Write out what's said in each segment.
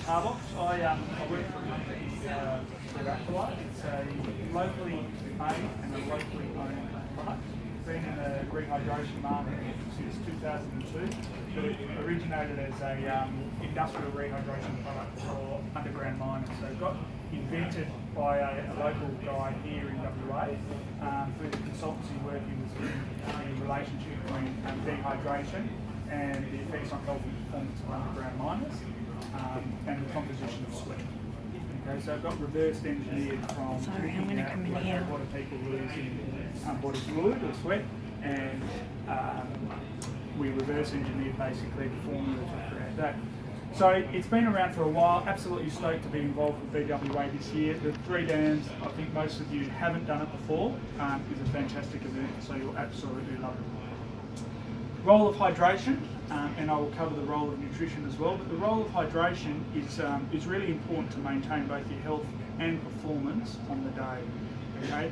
Tarbox. I work for a company called Aqulayte. It's a locally made and a locally owned product. It's been in the rehydration market since 2002. But it originated as a industrial rehydration product for underground miners. So it got invented by a local guy here in WA through the consultancy working with the relationship between dehydration and the effects on health and performance of underground miners and the composition of sweat. Okay, so I've got reverse engineered from what do people lose in body fluid or sweat, and we reverse engineered basically the formula to create that. So it's been around for a while, absolutely stoked to be involved with BWA this year. The 3 dams, I think most of you haven't done it before, is a fantastic event, so you'll absolutely love it. Role of hydration, and I will cover the role of nutrition as well, but the role of hydration is really important to maintain both your health and performance on the day. Okay?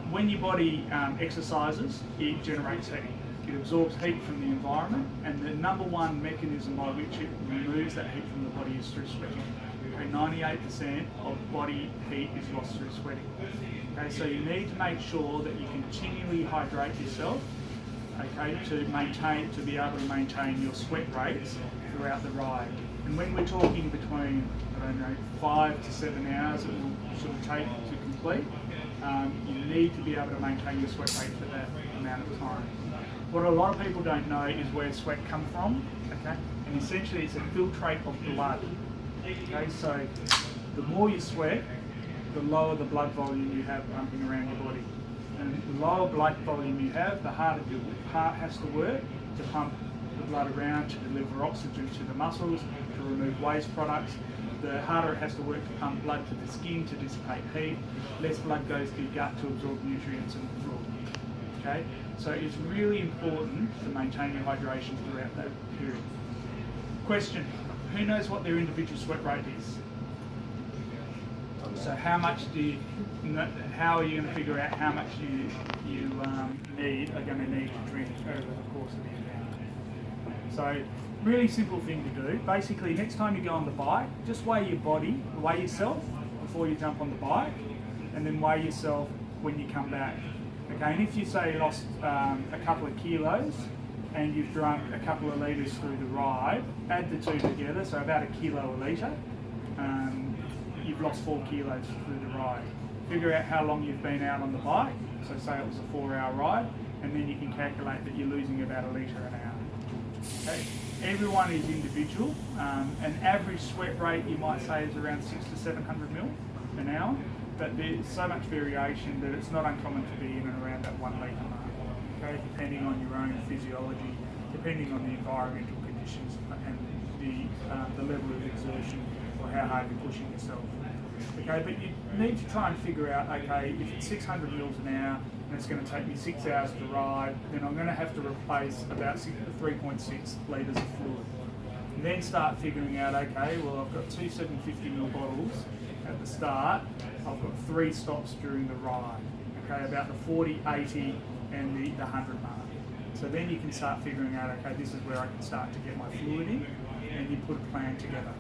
When your body exercises, it generates heat. It absorbs heat from the environment, and the number one mechanism by which it removes that heat from the body is through sweating. Okay, 98% of body heat is lost through sweating. Okay, so you need to make sure that you continually hydrate yourself, okay, to be able to maintain your sweat rates throughout the ride. And when we're talking between, I don't know, 5 to 7 hours it will sort of take to complete, you need to be able to maintain your sweat rate for that amount of time. What a lot of people don't know is where sweat comes from, okay? And essentially it's a filtrate of blood, okay? So the more you sweat, the lower the blood volume you have pumping around your body. And the lower blood volume you have, the harder your heart has to work to pump the blood around, to deliver oxygen to the muscles, to remove waste products. The harder it has to work to pump blood to the skin to dissipate heat, less blood goes to your gut to absorb nutrients and fluid. Okay? So it's really important to maintain your hydration throughout that period. Question, who knows what their individual sweat rate is? So how much how are you going to figure out how much you are going to need to drink over the course of the event? So really simple thing to do. Basically, next time you go on the bike, just weigh yourself before you jump on the bike, and then weigh yourself when you come back. Okay, and if you say you lost a couple of kilos and you've drunk a couple of litres through the ride, add the two together, so about 1 kilo a litre, you've lost 4 kilos through the ride. Figure out how long you've been out on the bike, so say it was a 4-hour ride, and then you can calculate that you're losing about 1 litre an hour. Okay? Everyone is individual. An average sweat rate you might say is around 600 to 700 mil an hour, but there's so much variation that it's not uncommon to be in and around that 1 litre mark. Okay? Depending on your own physiology, depending on the environmental conditions and the level of exertion or how hard you're pushing yourself. Okay, but you need to try and figure out, okay, if it's 600 mils an hour and it's going to take me 6 hours to ride, then I'm going to have to replace about 3.6 litres of fluid. And then start figuring out, okay, well I've got 2 750 ml bottles at the start, I've got 3 stops during the ride, okay, about the 40, 80 and the 100 mark. So then you can start figuring out, okay, this is where I can start to get my fluid in, and you put a plan together.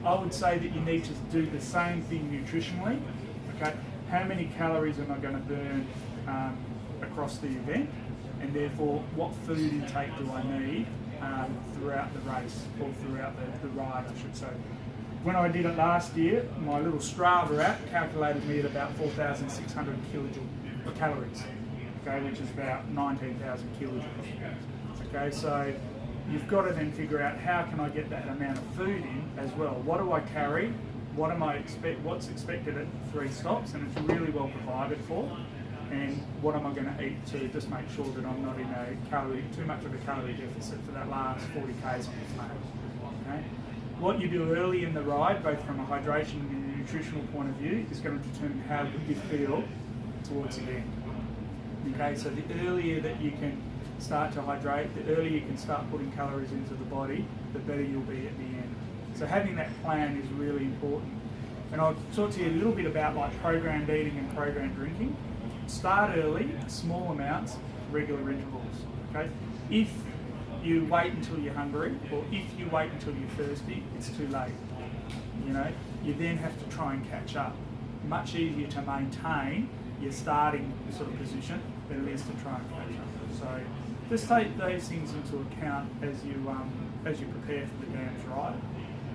I would say that you need to do the same thing nutritionally. Okay, how many calories am I going to burn across the event, and therefore what food intake do I need throughout the race or throughout the ride, I should say. When I did it last year, my little Strava app calculated me at about 4,600 calories, okay, which is about 19,000 kilojoules. Okay, so you've got to then figure out how can I get that amount of food in as well. What do I carry? What's expected at 3 stops, and it's really well provided for. And what am I going to eat to just make sure that I'm not in too much of a calorie deficit for that last 40 k's on the flat. Okay? What you do early in the ride, both from a hydration and a nutritional point of view, is going to determine how good you feel towards the end. Okay, so the earlier that you can start to hydrate, the earlier you can start putting calories into the body, the better you'll be at the end. So having that plan is really important. And I'll talk to you a little bit about like programmed eating and programmed drinking. Start early, small amounts, regular intervals. Okay, if you wait until you're hungry, or if you wait until you're thirsty, it's too late. You know, you then have to try and catch up. Much easier to maintain your starting sort of position than it is to try and catch up. So just take those things into account as you prepare for the dams ride.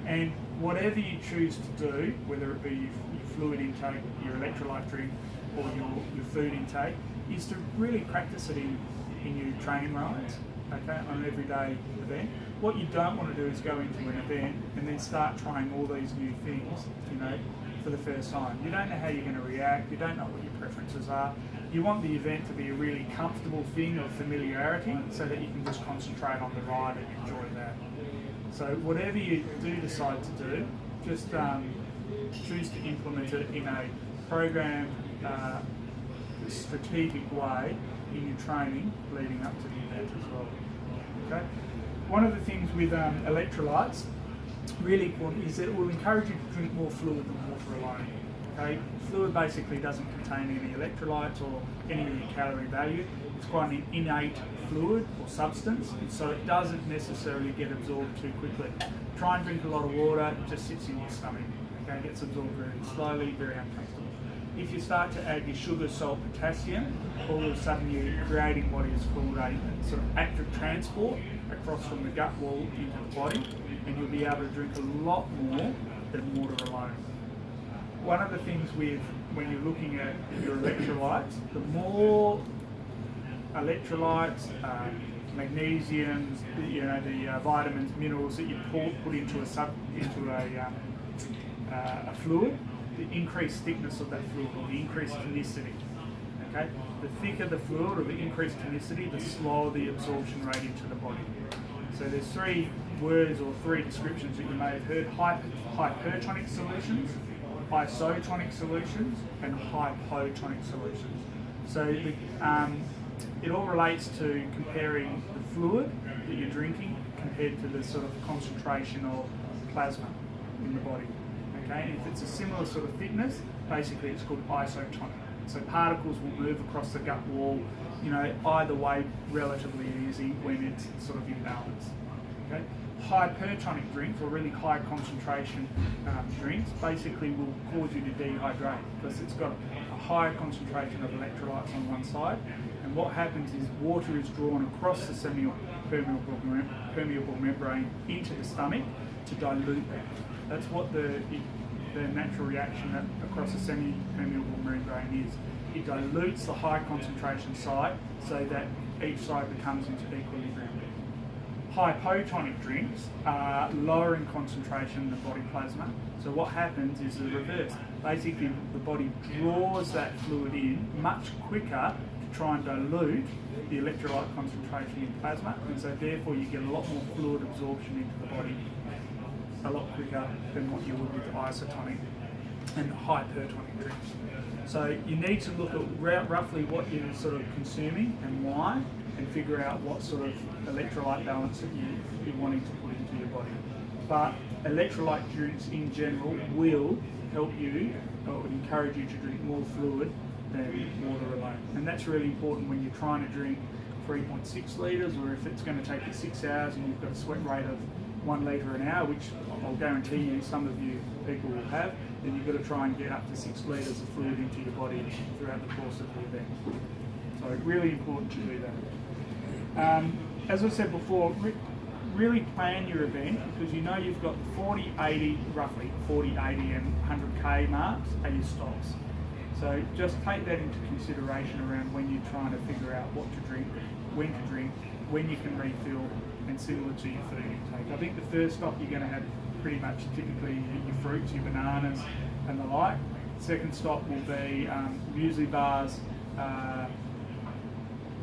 And whatever you choose to do, whether it be your fluid intake, your electrolyte drink, or your food intake, is to really practice it in your training rides, okay, on an everyday event. What you don't want to do is go into an event and then start trying all these new things, you know, for the first time. You don't know how you're going to react, you don't know what your preferences are. You want the event to be a really comfortable thing of familiarity so that you can just concentrate on the ride and enjoy that. So whatever you do decide to do, just choose to implement it in a programmed, strategic way in your training leading up to the event as well. Okay. One of the things with electrolytes, really important, is that it will encourage you to drink more fluid than water alone. Okay. Fluid basically doesn't contain any electrolytes or any of the calorie value. It's quite an innate fluid or substance, and so it doesn't necessarily get absorbed too quickly. Try and drink a lot of water, it just sits in your stomach. Okay, it gets absorbed very slowly, very uncomfortable. If you start to add your sugar, salt, potassium, all of a sudden you're creating what is called a sort of active transport across from the gut wall into the body, and you'll be able to drink a lot more than water alone. One of the things with when you're looking at your electrolytes, the more electrolytes, magnesiums, you know, the vitamins, minerals that you put into a fluid, the increased thickness of that fluid or the increased tonicity. Okay, the thicker the fluid or the increased tonicity, the slower the absorption rate into the body. So there's three words or three descriptions that you may have heard: hypertonic solutions, isotonic solutions, and hypotonic solutions. So it all relates to comparing the fluid that you're drinking compared to the sort of concentration of plasma in the body. Okay, and if it's a similar sort of thickness, basically it's called isotonic. So particles will move across the gut wall, you know, either way relatively easy when it's sort of in balance. Okay, hypertonic drinks, or really high concentration drinks, basically will cause you to dehydrate because it's got a higher concentration of electrolytes on one side, and what happens is water is drawn across the permeable membrane into the stomach to dilute that. That's what the natural reaction across the semi-permeable membrane is. It dilutes the high concentration side so that each side becomes into equilibrium. Hypotonic drinks are lower in concentration than body plasma. So what happens is the reverse. Basically, the body draws that fluid in much quicker to try and dilute the electrolyte concentration in plasma, and so therefore you get a lot more fluid absorption into the body a lot quicker than what you would with isotonic and hypertonic drinks. So you need to look at roughly what you're sort of consuming and why, and figure out what sort of electrolyte balance that you're wanting to put into your body. But electrolyte drinks in general will help you or encourage you to drink more fluid than water alone. And that's really important when you're trying to drink 3.6 litres, or if it's going to take you 6 hours and you've got a sweat rate of 1 litre an hour, which I'll guarantee you some of you people will have, then you've got to try and get up to 6 litres of fluid into your body throughout the course of the event. So really important to do that. As I said before, really plan your event, because you know you've got 40, 80, roughly 40, 80 and 100k marks are your stops. So just take that into consideration around when you're trying to figure out what to drink, when you can refill, and similar to your food intake. I think the first stop you're going to have pretty much typically your fruits, your bananas and the like. Second stop will be muesli bars, not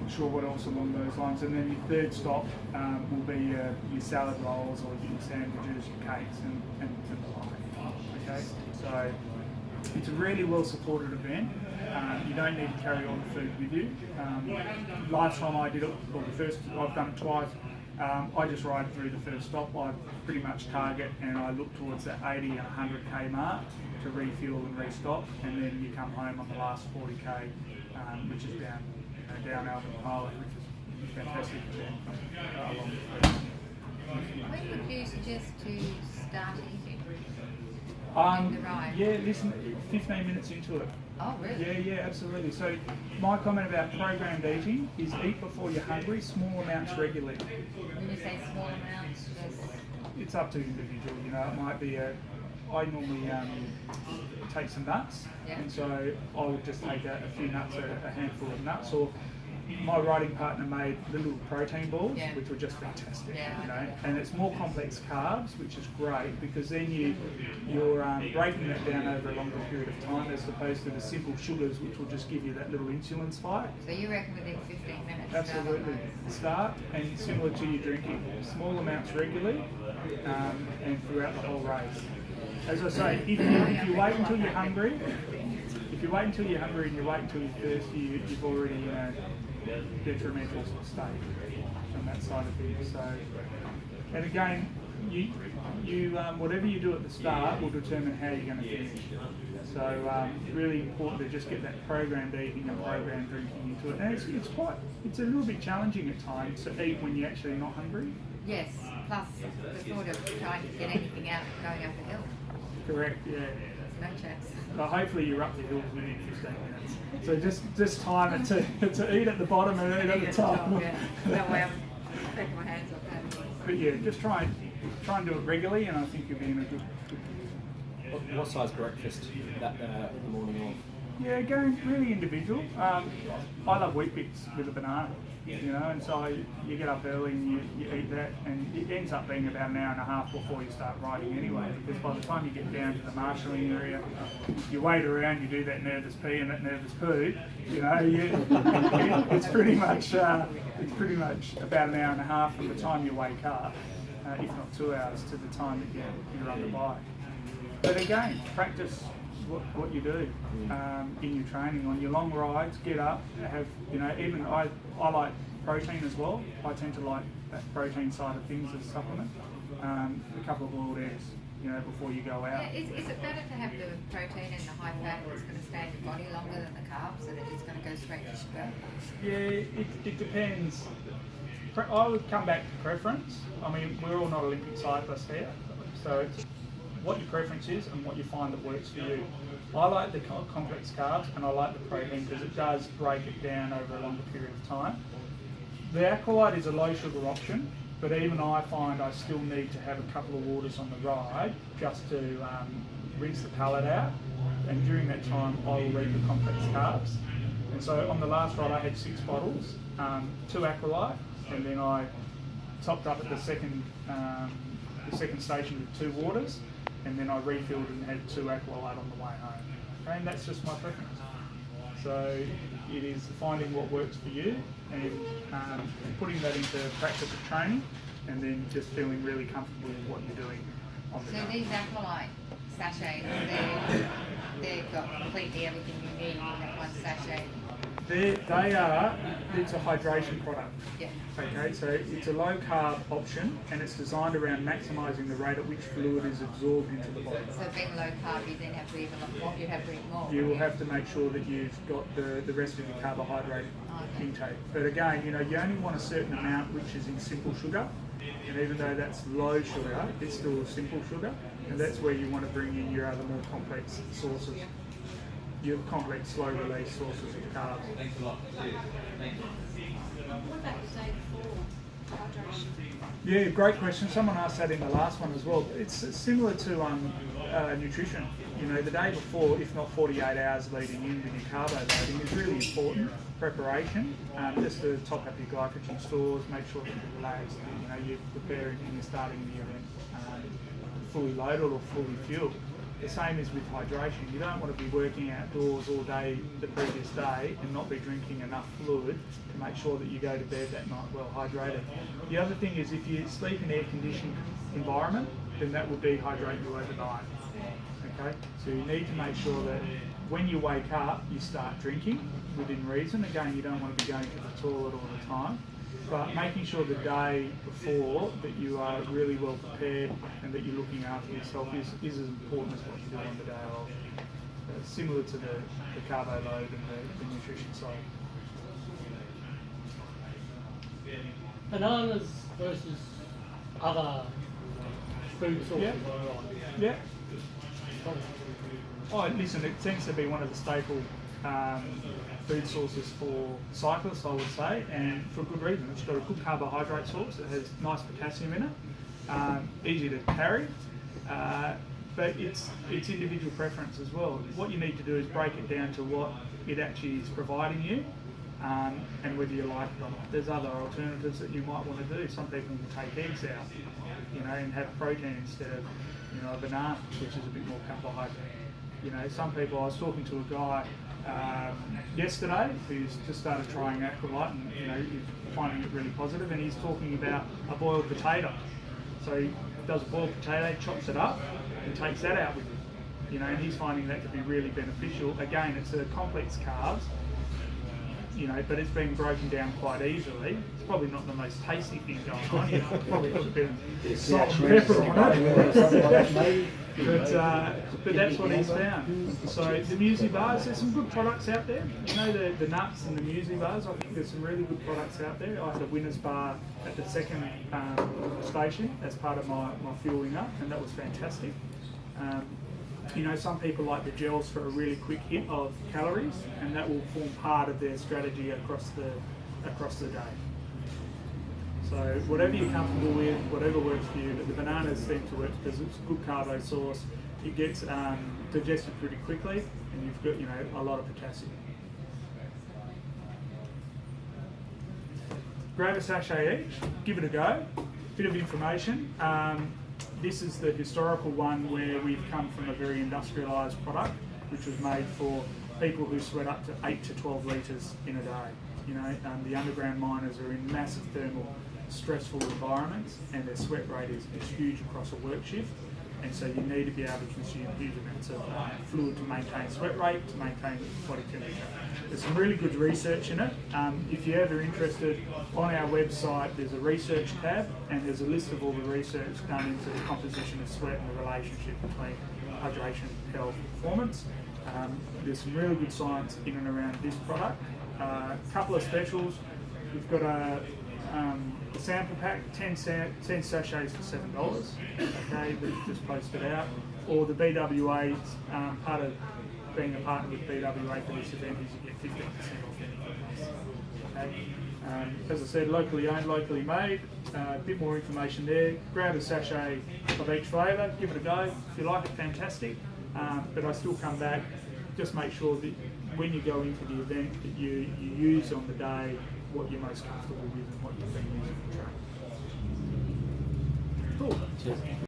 sure what else along those lines, and then your third stop will be your salad rolls or your sandwiches, your cakes and the like. Okay, so it's a really well supported event. You don't need to carry all the food with you. Last time I did it, or the first, I've done it twice, I just ride through the first stop. I pretty much target and I look towards that 80 and 100k mark to refuel and restock, and then you come home on the last 40k, which is down Alvin Island, which is fantastic along with food. When would you suggest to start eating? Yeah, listen, 15 minutes into it. Oh, really? Yeah, absolutely. So my comment about programmed eating is eat before you're hungry, small amounts regularly. When you say small amounts, just... It's up to individual, you know, it might be I normally take some nuts, Yeah. and so I would just take a few nuts, a handful of nuts, or my riding partner made the little protein balls, Yeah. which were just fantastic, Yeah, you know, okay. and it's more complex carbs, which is great because then you're breaking that down over a longer period of time as opposed to the simple sugars, which will just give you that little insulin spike. So you reckon within 15 minutes? Absolutely. Start, and similar to your drinking, small amounts regularly, and throughout the whole race. As I say, if you wait until you're hungry, and you wait until you're thirsty, you've already in a detrimental state from that side of things. So, and again, you whatever you do at the start will determine how you're going to finish. So really important to just get that programmed eating and programmed drinking into it. And it's a little bit challenging at times to eat when you're actually not hungry. Yes, plus the thought of trying to get anything out of going up a hill. Correct, yeah. No chance. Well, hopefully you're up the hill within 15 minutes. So just time it to eat at the bottom and eat at the top. Yeah. That way I'm taking my hands off that. But yeah, just try and do it regularly, and I think you'll be in a good What size breakfast that the morning of? Yeah, again, really individual. I love wheat bix with a banana, you know, and so you get up early and you eat that, and it ends up being about an hour and a half before you start riding anyway, because by the time you get down to the marshalling area, you wait around, you do that nervous pee and that nervous poo, you know, it's pretty much about an hour and a half from the time you wake up, if not 2 hours, to the time that you're on the bike. But again, practice what you do in your training. On your long rides, get up, have, you know, even I like protein as well. I tend to like that protein side of things as a supplement. A couple of boiled eggs, you know, before you go out. Yeah, is it better to have the protein and the high fat that's going to stay in your body longer than the carbs, so that it's going to go straight to sugar? Yeah, it depends. I would come back to preference. I mean, we're all not Olympic cyclists here, so it's what your preference is and what you find that works for you. I like the complex carbs and I like the protein because it does break it down over a longer period of time. The Aqulayte is a low sugar option, but even I find I still need to have a couple of waters on the ride just to rinse the palate out, and during that time I will eat the complex carbs. And so on the last ride I had 6 bottles, 2 Aqulayte, and then I topped up at the second station with 2 waters, and then I refilled and had 2 Aqulayte on the way home. Okay, and that's just my preference. So it is finding what works for you and putting that into practice of training, and then just feeling really comfortable with what you're doing on the So day. these Aqulayte sachets, they've got completely everything you need in that one sachet. It's a hydration product. Yeah. Okay, so it's a low carb option, and it's designed around maximising the rate at which fluid is absorbed into the body. So being low carb, you then have to eat a lot more. You have to eat more. You will have to make sure that you've got the rest of your carbohydrate intake. But again, you know, you only want a certain amount which is in simple sugar, and even though that's low sugar, it's still simple sugar, and that's where you want to bring in your other more complex sources. Your complex slow release sources of carbs. Thanks a lot. What about day 4 hydration? Yeah, great question. Someone asked that in the last one as well. It's similar to nutrition. You know, the day before, if not 48 hours leading in with your carbo loading, is really important. Preparation, just to top up your glycogen stores, make sure that you're relaxed, you know, you're preparing and you're starting the event fully loaded or fully fueled. The same is with hydration. You don't want to be working outdoors all day the previous day and not be drinking enough fluid to make sure that you go to bed that night well hydrated. The other thing is, if you sleep in an air-conditioned environment, then that will dehydrate you overnight. Okay, so you need to make sure that when you wake up, you start drinking within reason. Again, you don't want to be going to the toilet all the time, but making sure the day before that you are really well prepared and that you're looking after yourself is as important as what you do on the day of. Similar to the carbo load and the nutrition side. Bananas versus other food sources. Yeah. Right. Yeah. Oh, listen, it tends to be one of the staple food sources for cyclists, I would say, and for good reason. It's got a good carbohydrate source. It has nice potassium in it, easy to carry, but it's individual preference as well. What you need to do is break it down to what it actually is providing you, and whether you like it or not. There's other alternatives that you might want to do. Some people will take eggs out, and have protein instead of, a banana, which is a bit more carbohydrate. Some people, I was talking to a guy yesterday who's just started trying Aqulayte, and he's finding it really positive, and he's talking about a boiled potato. So he does a boiled potato, chops it up, and takes that out with him. And he's finding that to be really beneficial. Again, it's a complex carbs, but it's being broken down quite easily. It's probably not the most tasty thing going on. Probably put a bit of salt and pepper on it. But that's what he's found. So the muesli bars, there's some good products out there. The nuts and the muesli bars, I think there's some really good products out there. I had a winner's bar at the second station as part of my fueling up, and that was fantastic. Some people like the gels for a really quick hit of calories, and that will form part of their strategy across the day. So whatever you're comfortable with, whatever works for you, but the bananas seem to work because it's a good carbo source. It gets digested pretty quickly, and you've got a lot of potassium. Grab a sachet each, give it a go. Bit of information. This is the historical one where we've come from a very industrialised product, which was made for people who sweat up to 8 to 12 litres in a day. The underground miners are in massive thermal, stressful environments, and their sweat rate is huge across a work shift. And so you need to be able to consume huge amounts of fluid to maintain sweat rate, to maintain body temperature. There's some really good research in it. If you're ever interested, on our website there's a research tab, and there's a list of all the research done into the composition of sweat and the relationship between hydration, health, performance. There's some really good science in and around this product. A couple of specials. We've got a sample pack, 10 sachets for $7. Okay, that just posted out. Or the BWA, part of being a partner with BWA for this event is you get 15% off anything else. Okay. As I said, locally owned, locally made. A bit more information there. Grab a sachet of each flavour, give it a go. If you like it, fantastic. But I still come back. Just make sure that when you go into the event that you use on the day what you're most comfortable with and what you've been using for training. Cool. Cheers.